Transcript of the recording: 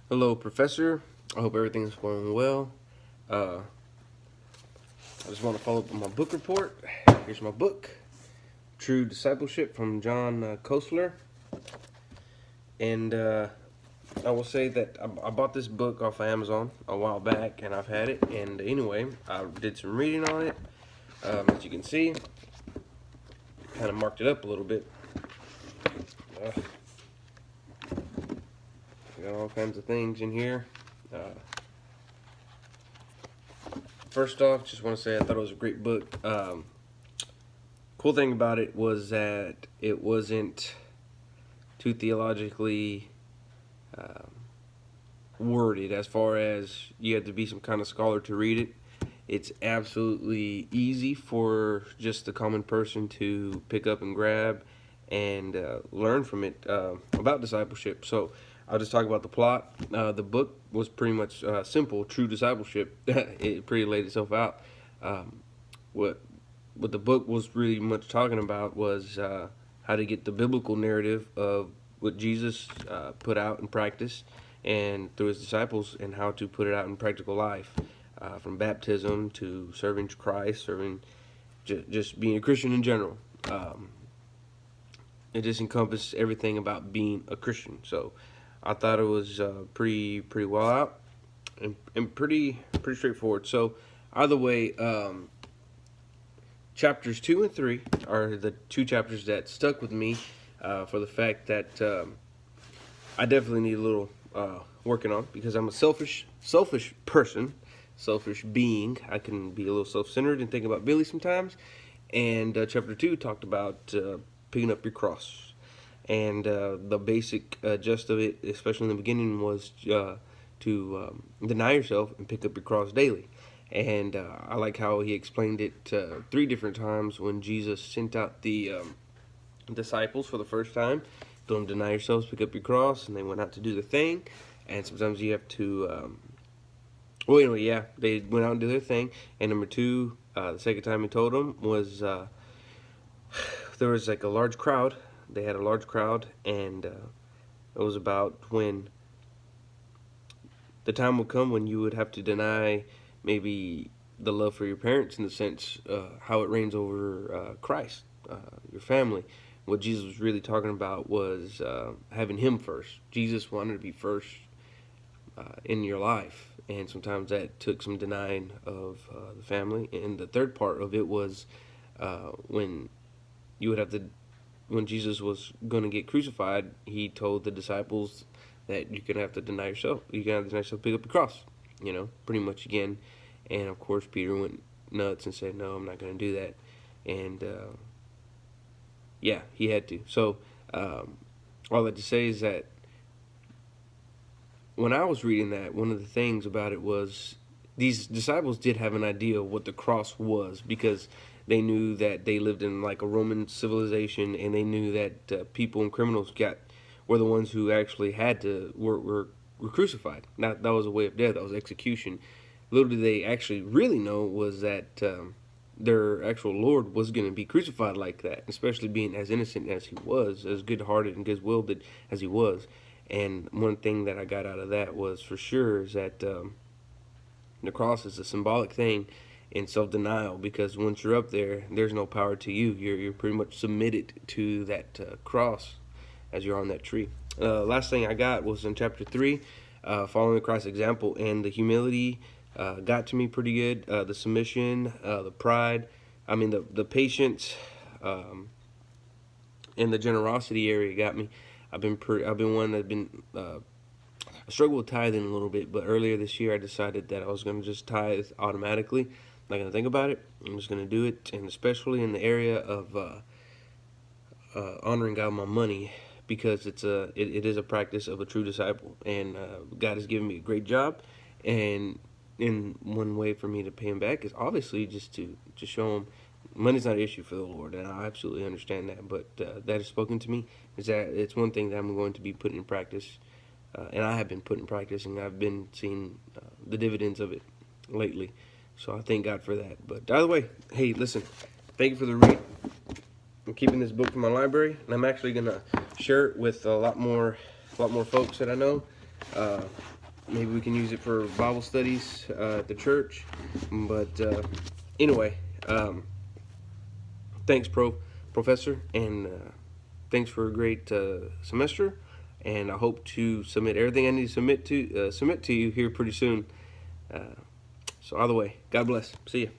Hello, Professor. I hope everything's going well. I just want to follow up on my book report. Here's my book, True Discipleship from John Kosler. And I will say that I bought this book off of Amazon a while back, and I've had it. And anyway, I did some reading on it. As you can see, kind of marked it up a little bit. Got all kinds of things in here. First off, just want to say I thought it was a great book. Cool thing about it was that it wasn't too theologically worded as far as you had to be some kind of scholar to read it. It's absolutely easy for just the common person to pick up and grab and learn from it about discipleship. So I'll just talk about the plot. The book was pretty much simple, true discipleship. It pretty laid itself out. What the book was really much talking about was how to get the biblical narrative of what Jesus put out in practice and through his disciples, and how to put it out in practical life, from baptism to serving Christ, just being a Christian in general. It just encompassed everything about being a Christian. So I thought it was pretty well out and pretty straightforward. So either way, chapters 2 and 3 are the two chapters that stuck with me for the fact that I definitely need a little working on, because I'm a selfish person, selfish being. I can be a little self-centered and think about Billy sometimes. And chapter 2 talked about picking up your cross. And the basic gist of it, especially in the beginning, was to deny yourself and pick up your cross daily. And I like how he explained it 3 different times when Jesus sent out the disciples for the first time. Don't deny yourselves, pick up your cross, and they went out to do the thing. And sometimes you have to, they went out and did their thing. And number 2, the second time he told them was there was like a large crowd. They had a large crowd, and it was about when the time would come when you would have to deny maybe the love for your parents, in the sense how it reigns over Christ, your family. What Jesus was really talking about was having him first. Jesus wanted to be first in your life, and sometimes that took some denying of the family. And the third part of it was when you would have to, when Jesus was going to get crucified, he told the disciples that you're going to have to deny yourself. You're going to have to deny yourself, pick up your cross, pretty much again. And of course, Peter went nuts and said, no, I'm not going to do that. And he had to. So all that to say is that when I was reading that, one of the things about it was these disciples did have an idea of what the cross was, because they knew that they lived in like a Roman civilization, and they knew that people and criminals were the ones who actually had to were crucified. That was a way of death. That was execution. Little did they actually really know was that their actual Lord was going to be crucified like that, especially being as innocent as he was, as good-hearted and good-willed as he was. And one thing that I got out of that was, for sure, is that the cross is a symbolic thing in self-denial, because once you're up there, there's no power to you. You're pretty much submitted to that cross as you're on that tree. Last thing I got was in chapter 3, following Christ's example, and the humility got to me pretty good. The submission, the pride, the patience, and the generosity area got me. I've been one that's been I struggle with tithing a little bit, but earlier this year I decided that I was going to just tithe automatically. I'm not going to think about it. I'm just going to do it, and especially in the area of honoring God with my money, because it is a practice of a true disciple, and God has given me a great job, and in one way for me to pay him back is obviously just to show him money's not an issue for the Lord, and I absolutely understand that. But that has spoken to me, is that it's one thing that I'm going to be putting in practice, and I have been putting in practice, and I've been seeing the dividends of it lately. So I thank God for that. But either way, hey, listen, thank you for the read. I'm keeping this book in my library, and I'm actually gonna share it with a lot more folks that I know. Maybe we can use it for Bible studies at the church. But anyway, thanks, Professor, and thanks for a great semester. And I hope to submit everything I need to submit to you here pretty soon. So either way, God bless. See ya.